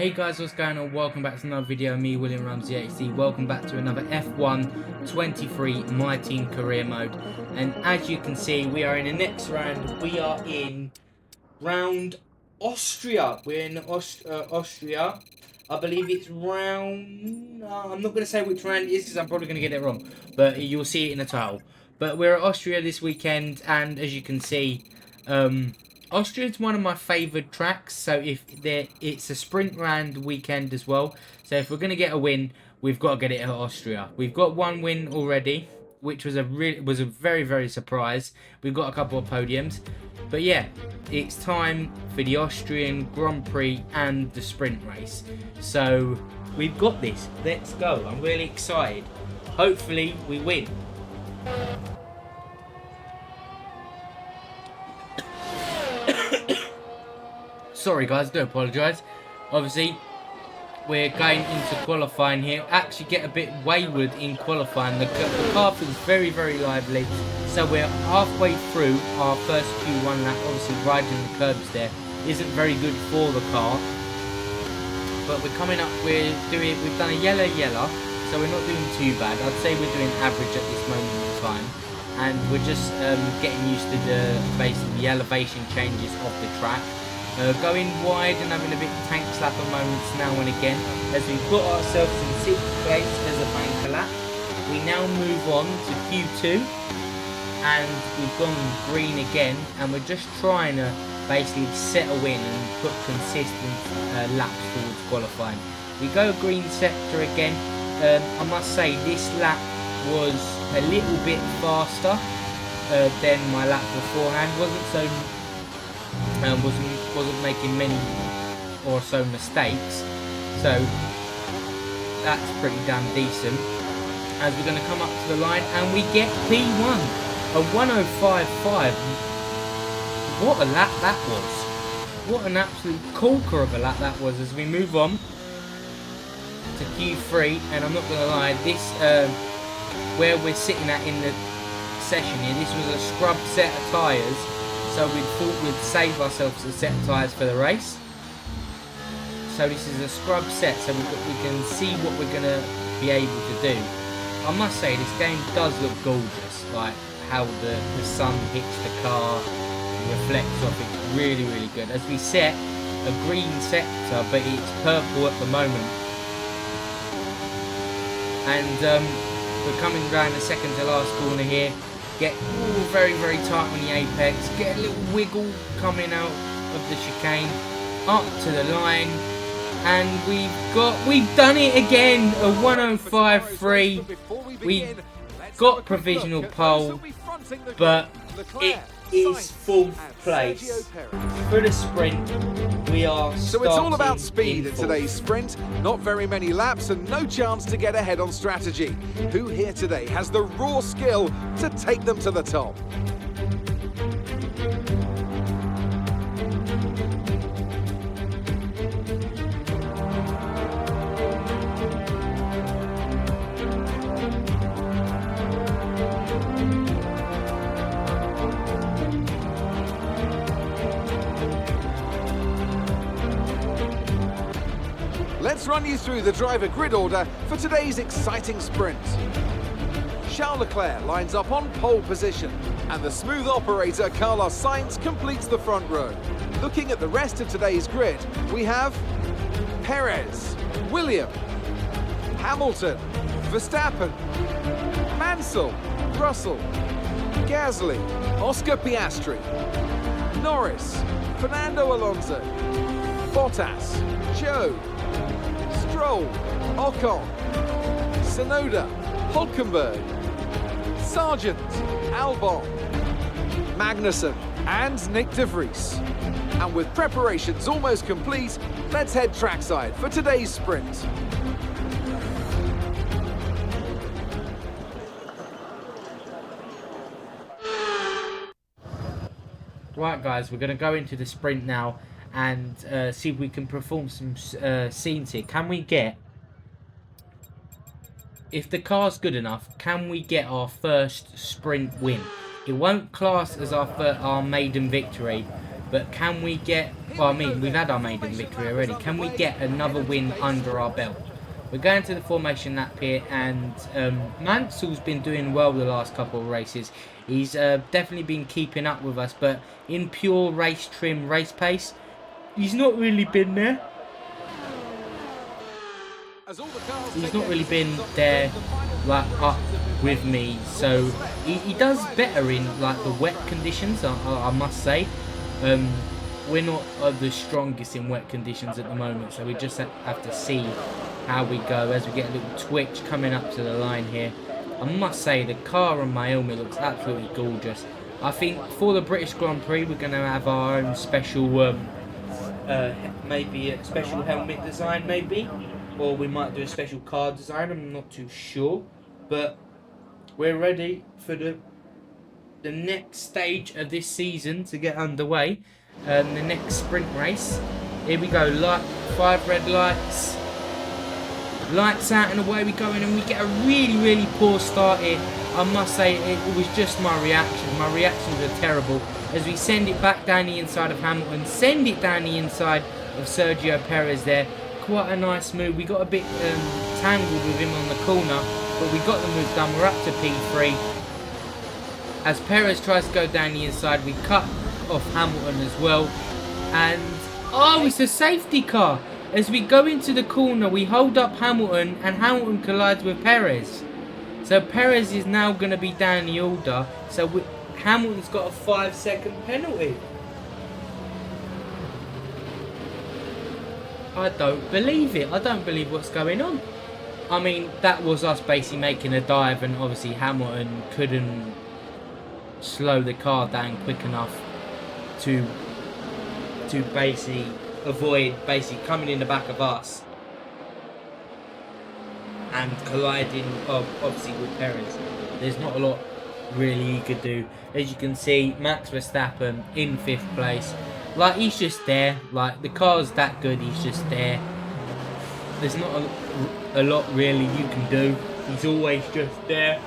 Hey guys, what's going on? Welcome back to another video. Me, William Ramsey HD. Welcome back to another F1 23 My Team career mode. And as you can see, we are in the next round. We are in round Austria. We're in Austria. I believe it's round... I'm not going to say which round it is because I'm probably going to get it wrong. But you'll see it in the title. But we're at Austria this weekend. And as you can see... Austria is one of my favoured tracks, so it's a sprint round weekend as well. So if we're going to get a win, we've got to get it at Austria. We've got one win already, which was a very, very surprise. We've got a couple of podiums. But yeah, it's time for the Austrian Grand Prix and the sprint race. So we've got this. Let's go. I'm really excited. Hopefully we win. Sorry guys, do apologise. Obviously, we're going into qualifying here. Actually get a bit wayward in qualifying. The car feels very, very lively. So we're halfway through our first Q1 lap. Obviously riding the curbs there isn't very good for the car. But we're coming up, we've done a yellow, so we're not doing too bad. I'd say we're doing average at this moment in time. And we're just getting used to basically the elevation changes of the track. Going wide and having a bit of tank slapper moments now and again as we put ourselves in 6th place as a banker lap. We now move on to Q2 and we've gone green again, and we're just trying to basically settle in and put consistent laps towards qualifying. We go green sector again. I must say this lap was a little bit faster than my lap beforehand. Wasn't making many or so mistakes, so that's pretty damn decent. As we're going to come up to the line and we get P1, a 1:05.5. What a lap that was! What an absolute corker of a lap that was. As we move on to Q3, and I'm not going to lie, this where we're sitting at in the session here, this was a scrub set of tyres. So we thought we'd save ourselves a set of tyres for the race. So this is a scrub set, so we can see what we're going to be able to do. I must say, this game does look gorgeous. Like how the sun hits the car, reflects off it. Really, really good. As we set a green sector, but it's purple at the moment. And we're coming around the second to last corner here. Get very, very tight on the apex. Get a little wiggle coming out of the chicane. Up to the line. And we've done it again. A 1:05.3. We got provisional pole. But it is 4th place. For the sprint, we are So it's all about speed in today's sprint. Not very many laps and no chance to get ahead on strategy. Who here today has the raw skill to take them to the top? Let's run you through the driver grid order for today's exciting sprint. Charles Leclerc lines up on pole position, and the smooth operator Carlos Sainz completes the front row. Looking at the rest of today's grid, we have Perez, William, Hamilton, Verstappen, Mansell, Russell, Gasly, Oscar Piastri, Norris, Fernando Alonso, Bottas, Joe, Stroll, Ocon, Sonoda, Hulkenberg, Sargent, Albon, Magnussen and Nick de Vries. And with preparations almost complete, let's head trackside for today's sprint. Right guys, we're going to go into the sprint now and see if we can perform some scenes here. Can we get, if the car's good enough, can we get our first sprint win? It won't class as our maiden victory, but can we get well, I mean, we've had our maiden victory already. Can we get another win under our belt? We're going to the formation lap here, and Mansell's been doing well the last couple of races. He's definitely been keeping up with us, but in pure race trim, race pace, he's not really been there. He's not really been there, like, up with me. So he does better in, like, the wet conditions, I must say. We're not the strongest in wet conditions at the moment, so we just have to see how we go as we get a little twitch coming up to the line here. I must say, the car on my helmet looks absolutely gorgeous. I think for the British Grand Prix, we're going to have our own special, maybe a special helmet design, maybe. Or we might do a special car design, I'm not too sure. But we're ready for the next stage of this season to get underway. The next sprint race. Here we go, 5 red lights. Lights out and away we go, and we get a really poor start here. I must say it was just my reaction. My reactions were terrible as we send it back down the inside of Hamilton, send it down the inside of Sergio Perez there. Quite a nice move. We got a bit tangled with him on the corner, but we got the move done. We're up to P3. As Perez tries to go down the inside, we cut off Hamilton as well. And oh, it's a safety car. As we go into the corner, we hold up Hamilton, and Hamilton collides with Perez. So Perez is now going to be down the order. So Hamilton's got a 5-second penalty. I don't believe it. I don't believe what's going on. I mean, that was us basically making a dive, and obviously Hamilton couldn't slow the car down quick enough to basically avoid coming in the back of us and colliding obviously with Perez. There's not a lot really he could do. As you can see, Max Verstappen in 5th place. Like, he's just there. Like, the car's that good, he's just there. There's not a lot really you can do. He's always just there.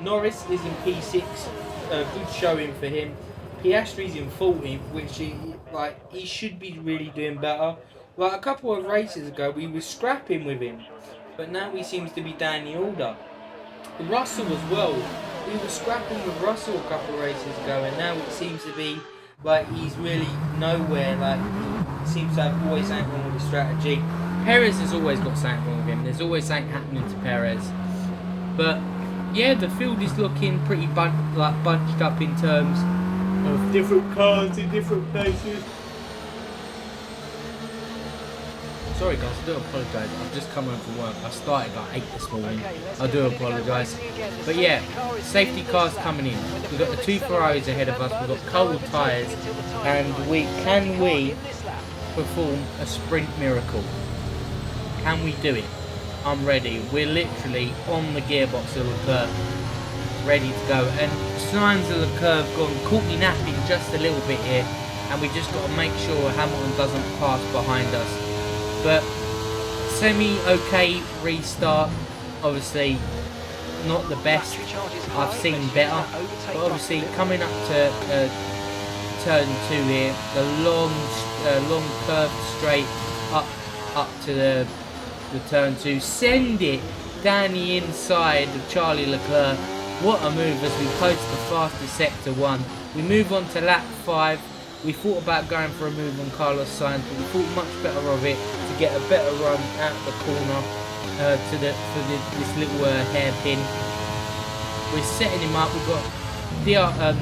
Norris is in P6. Good showing for him. Piastri's in 14th, which he should be really doing better. Like, a couple of races ago, we were scrapping with him, but now he seems to be down the order. Russell as well. We were scrapping with Russell a couple of races ago, and now it seems to be like he's really nowhere. Like, he seems to have always something wrong with the strategy. Perez has always got something wrong with him. There's always something happening to Perez. But yeah, the field is looking pretty bunched up in terms of different cars in different places. Sorry guys, I do apologise. I've just come home from work. I started at 8 this morning. I do apologise. But yeah, safety cars coming in. We've got the 2 Ferraris ahead of us. We've got cold tyres. And can we perform a sprint miracle? Can we do it? I'm ready. We're literally on the gearbox of Leclerc, ready to go. And signs of Leclerc have gone, caught me napping just a little bit here. And we just got to make sure Hamilton doesn't pass behind us. But semi-okay restart, obviously not the best. I've seen better, but obviously coming up to turn 2 here, the long curved straight up to the turn 2, send it down the inside of Charlie Leclerc. What a move as we post the fastest sector 1. We move on to lap 5. We thought about going for a move on Carlos Sainz, but we thought much better of it to get a better run out the corner for this little hairpin. We're setting him up. We've got the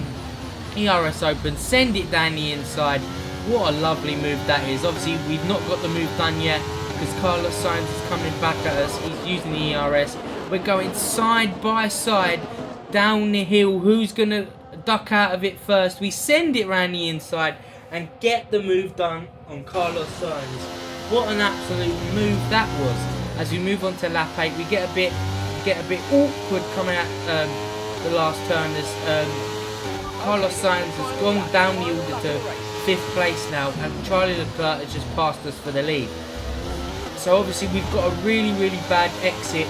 ERS open. Send it down the inside. What a lovely move that is. Obviously, we've not got the move done yet because Carlos Sainz is coming back at us. He's using the ERS. We're going side by side down the hill. Who's going to duck out of it first? We send it around the inside and get the move done on Carlos Sainz. What an absolute move that was. As we move on to lap 8, we get a bit awkward coming out the last turn as Carlos Sainz has gone down the order to 5th place now, and Charlie Leclerc has just passed us for the lead. So obviously we've got a really bad exit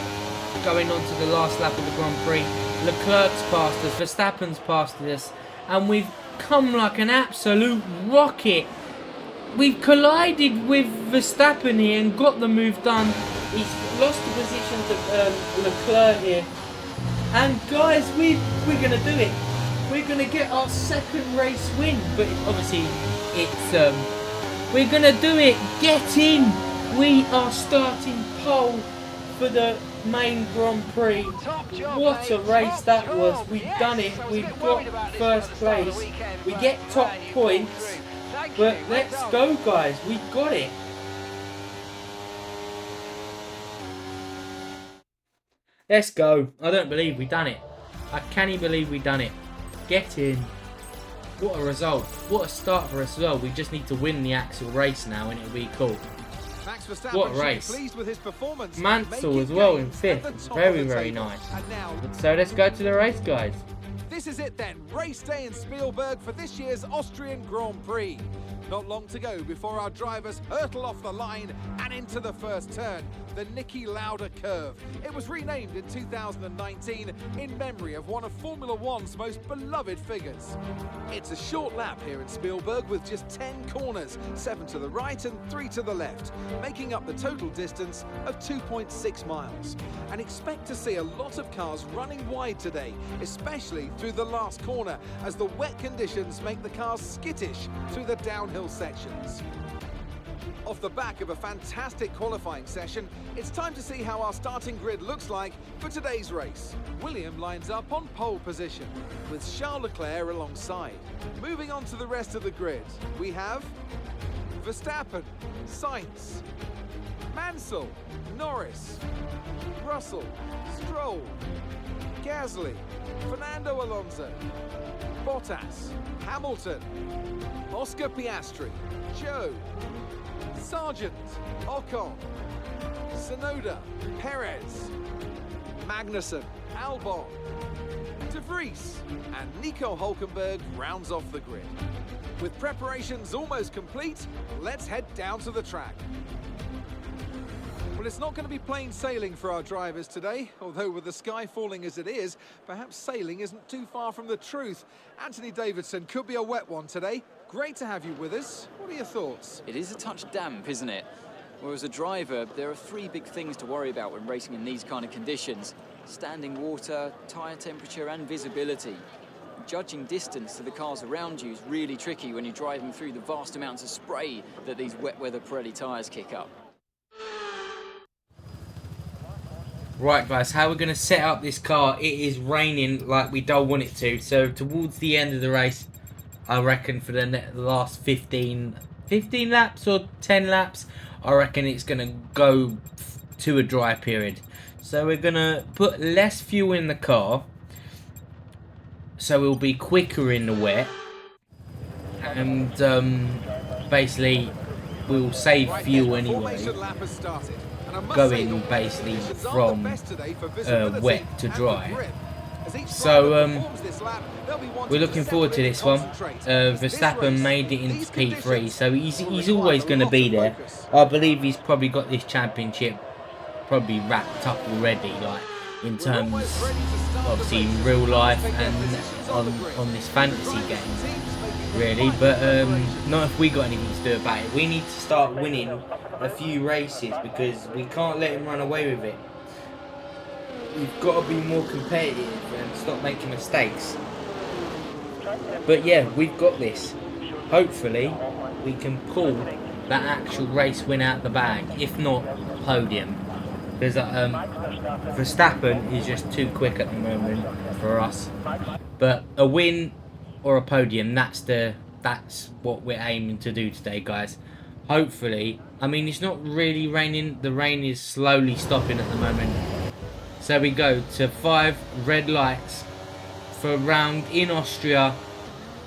going on to the last lap of the Grand Prix. Leclerc's passed us, Verstappen's passed us, and we've come like an absolute rocket. We've collided with Verstappen here and got the move done. He's lost the position to Leclerc here. And guys, we're going to do it. We're going to get our second race win. But obviously, it's we're going to do it. Get in. We are starting pole for the main Grand Prix. What a race that was. We've done it. We've got first place. We get top points. But let's go, guys. We got it. Let's go. I don't believe we done it. I can't believe we done it. Get in. What a result. What a start for us as well. We just need to win the actual race now and it'll be cool. What a race. Mansell as well in 5th. Very, very nice. So let's go to the race, guys. This is it then, race day in Spielberg for this year's Austrian Grand Prix. Not long to go before our drivers hurtle off the line and into the first turn, the Niki Lauda curve. It was renamed in 2019 in memory of one of Formula One's most beloved figures. It's a short lap here in Spielberg with just 10 corners, 7 to the right and 3 to the left, making up the total distance of 2.6 miles. And expect to see a lot of cars running wide today, especially through the last corner, as the wet conditions make the cars skittish through the downhill sections. Off the back of a fantastic qualifying session, it's time to see how our starting grid looks like for today's race. William lines up on pole position, with Charles Leclerc alongside. Moving on to the rest of the grid, we have Verstappen, Sainz, Mansell, Norris, Russell, Stroll, Gasly, Fernando Alonso, Bottas, Hamilton, Oscar Piastri, Joe, Sargent, Ocon, Tsunoda, Perez, Magnussen, Albon, De Vries, and Nico Hulkenberg rounds off the grid. With preparations almost complete, let's head down to the track. Well, it's not going to be plain sailing for our drivers today, although with the sky falling as it is, perhaps sailing isn't too far from the truth. Anthony Davidson, could be a wet one today. Great to have you with us. What are your thoughts? It is a touch damp, isn't it? Well, as a driver, there are 3 big things to worry about when racing in these kind of conditions: standing water, tyre temperature and visibility. Judging distance to the cars around you is really tricky when you're driving through the vast amounts of spray that these wet weather Pirelli tyres kick up. Right, guys, how we're going to set up this car. It is raining like we don't want it to. So towards the end of the race, I reckon for the last 15 laps or 10 laps, I reckon it's going to go to a dry period. So we're going to put less fuel in the car, so it'll be quicker in the wet. And basically, we'll save fuel anyway, going basically from wet to dry. So we're looking forward to this one. Verstappen made it into P3, so he's always going to be there. I believe he's probably got this championship probably wrapped up already, like in terms obviously in real life and on this fantasy game, really. But not if we got anything to do about it. We need to start winning a few races because we can't let him run away with it. We've got to be more competitive and stop making mistakes. But yeah, we've got this. Hopefully we can pull that actual race win out the bag, if not podium, because Verstappen is just too quick at the moment for us. But a win or a podium, that's what we're aiming to do today, guys. Hopefully, I mean, it's not really raining. The rain is slowly stopping at the moment. So we go to 5 red lights for a round in Austria.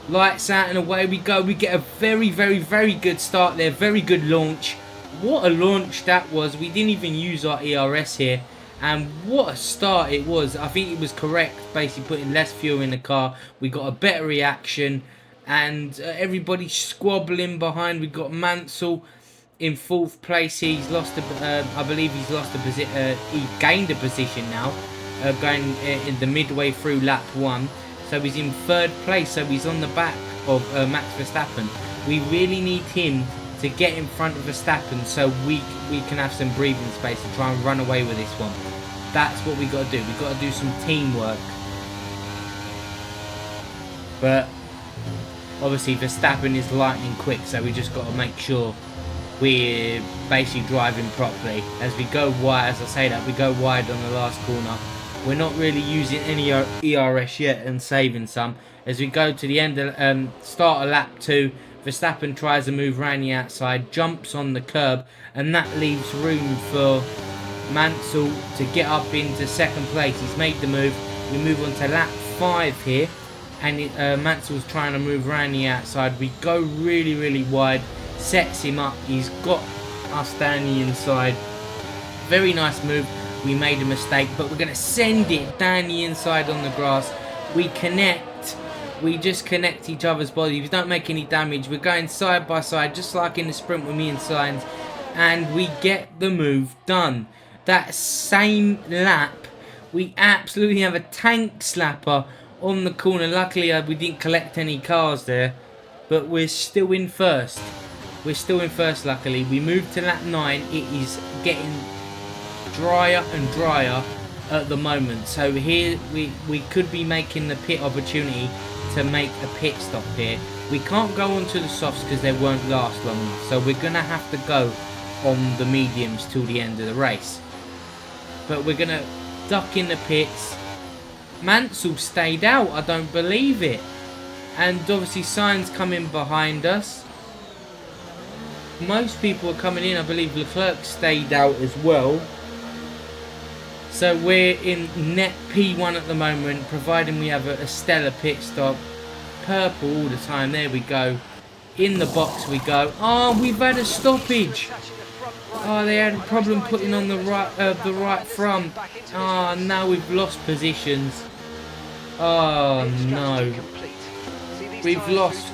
Lights out and away we go. We get a very, very, very good start there. Very good launch. What a launch that was. We didn't even use our ERS here. And what a start it was. I think it was correct, basically putting less fuel in the car. We got a better reaction. And everybody squabbling behind. We got Mansell in 4th place. He's lost I believe he's lost a position. He gained a position now, going in the midway through lap 1. So he's in 3rd place. So he's on the back of Max Verstappen. We really need him to get in front of Verstappen so we can have some breathing space and try and run away with this one. That's what we got to do. We've got to do some teamwork. But obviously Verstappen is lightning quick, so we just got to make sure we're basically driving properly. As we go wide, as I say that, we go wide on the last corner. We're not really using any ERS yet and saving some. As we go to the end of start of lap 2, Verstappen tries to move around the outside, jumps on the curb, and that leaves room for Mansell to get up into second place. He's made the move. We move on to lap 5 here, and Mansell's trying to move around the outside. We go really, really wide, sets him up. He's got us down the inside. Very nice move. We made a mistake, but we're going to send it down the inside on the grass. We connect. We just connect each other's bodies. We don't make any damage. We're going side by side, just like in the sprint with me and Sainz, and we get the move done. That same lap, we absolutely have a tank slapper on the corner. Luckily, we didn't collect any cars there, but we're still in first. We're still in first, luckily. We moved to lap 9. It is getting drier and drier at the moment. So here we could be making the pit opportunity to make a pit stop here. We can't go onto the softs because they won't last long enough. So we're going to have to go on the mediums till the end of the race. But we're going to duck in the pits. Mansell stayed out, I don't believe it. And obviously Sainz coming behind us. Most people are coming in. I believe Leclerc stayed out as well. So we're in net P1 at the moment, providing we have a stellar pit stop. Purple all the time. There we go. In the box we go. Oh, we've had a stoppage. Oh, they had a problem putting on the right front. Oh, now we've lost positions. Oh no. We've lost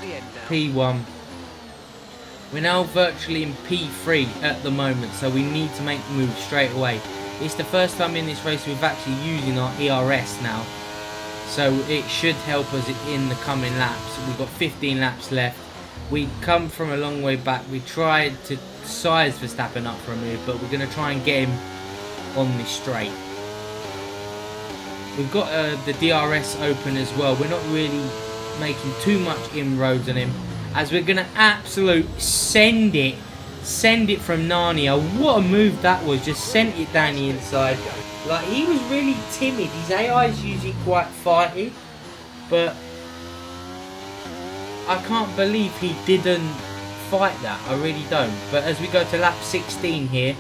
P1. We're now virtually in P3 at the moment, so we need to make the move straight away. It's the first time in this race we've actually using our ERS now, so it should help us in the coming laps. We've got 15 laps left. We come from a long way back. We tried to size Verstappen up for a move, but we're going to try and get him on this straight. We've got the DRS open as well. We're not really making too much inroads on him, as we're going to absolute send it from Narnia. What a move that was. Just sent it down the inside. Like, he was really timid. His AI is usually quite fighty, but I can't believe he didn't fight that. I really don't. But as we go to lap 16 here,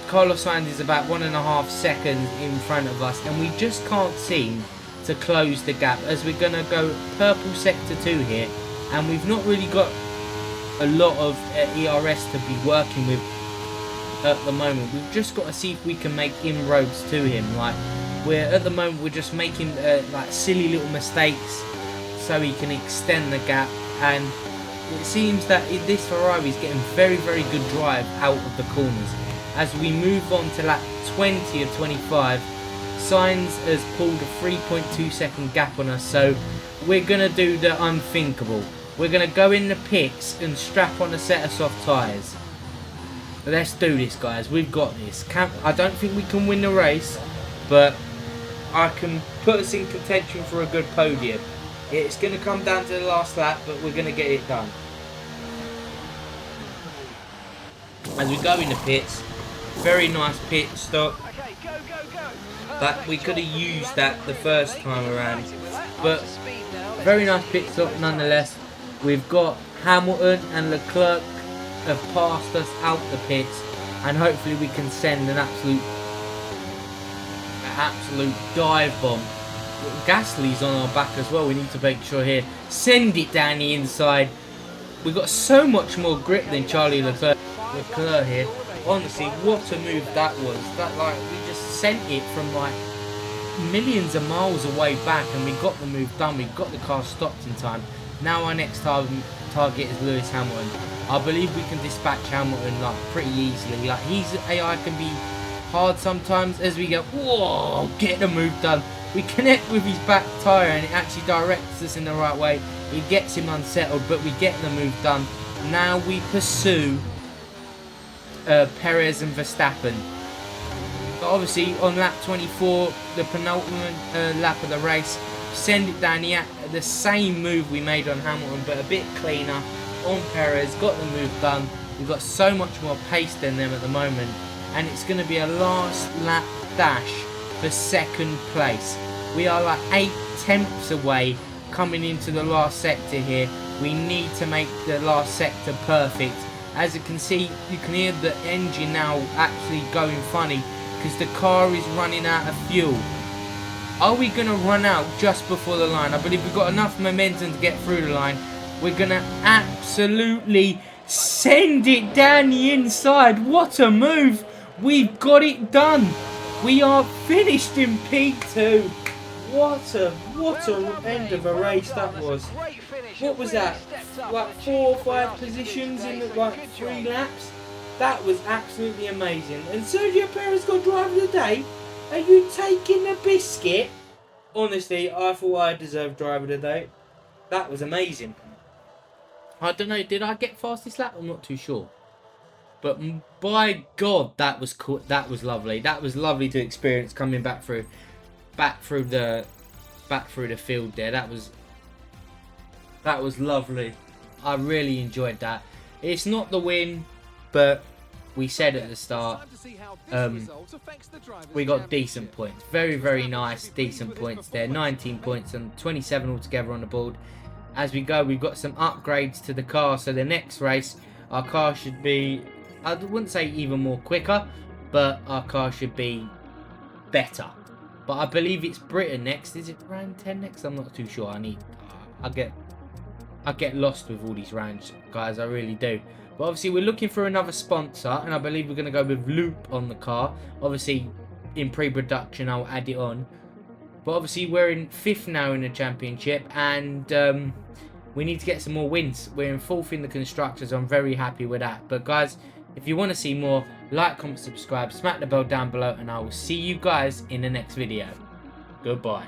Carlos Sainz is about 1.5 seconds in front of us, and we just can't seem to close the gap, as we're going to go purple sector 2 here, and we've not really got a lot of ERS to be working with at the moment. We've just got to see if we can make inroads to him. Like, at the moment we're just making like silly little mistakes so he can extend the gap, and it seems that this Ferrari is getting very, very good drive out of the corners. As we move on to lap 20 of 25, Sainz has pulled a 3.2 second gap on us, so we're going to do the unthinkable. We're going to go in the pits and strap on a set of soft tyres. Let's do this, guys. We've got this. I don't think we can win the race, but I can put us in contention for a good podium. It's going to come down to the last lap, but we're going to get it done. As we go in the pits, very nice pit stop. But we could have used that the first time around. But very nice pit stop nonetheless. We've got Hamilton and Leclerc have passed us out the pits, and hopefully we can send an absolute dive bomb. Gasly's on our back as well. We need to make sure here. Send it down the inside. We've got so much more grip than Charlie Leclerc here. Honestly, what a move that was. That, like, we just sent it from like millions of miles away back, and we got the move done. We got the car stopped in time. Now our next target is Lewis Hamilton. I believe we can dispatch Hamilton like pretty easily. Like, his AI can be hard sometimes. As we go, whoa, get the move done. We connect with his back tyre, and it actually directs us in the right way. It gets him unsettled, but we get the move done. Now we pursue Perez and Verstappen. But obviously on lap 24, the penultimate lap of the race, send it down the same move we made on Hamilton, but a bit cleaner on Perez. Got the move done. We've got so much more pace than them at the moment, and it's going to be a last lap dash for second place. We are like 8 tenths away coming into the last sector here. We need to make the last sector perfect. As you can see, you can hear the engine now actually going funny because the car is running out of fuel. Are we going to run out just before the line? I believe we've got enough momentum to get through the line. We're going to absolutely send it down the inside. What a move. We've got it done. We are finished in P2. What a end of a race that was. What was that? Like 4 or 5 positions in like 3 laps? That was absolutely amazing. And Sergio Perez got driver of the day. Are you taking the biscuit? Honestly, I thought I deserved driver of the day. That was amazing. I don't know, did I get fastest lap? I'm not too sure. But by God, that was cool. That was lovely. That was lovely to experience coming back through the field there. That was lovely. I really enjoyed that. It's not the win, but we said at the start, we got decent points. Very, very nice, decent points there. 19 points and 27 altogether on the board. As we go, we've got some upgrades to the car. So the next race, our car should be, I wouldn't say even more quicker, but our car should be better. But I believe it's Britain next. Is it round 10 next? I'm not too sure. I get lost with all these rounds, guys. I really do. But obviously, we're looking for another sponsor, and I believe we're going to go with Loop on the car. Obviously, in pre-production, I'll add it on. But obviously, we're in 5th now in the championship, and we need to get some more wins. We're in 4th in the constructors. I'm very happy with that. But guys, if you want to see more, like, comment, subscribe, smack the bell down below, and I will see you guys in the next video. Goodbye.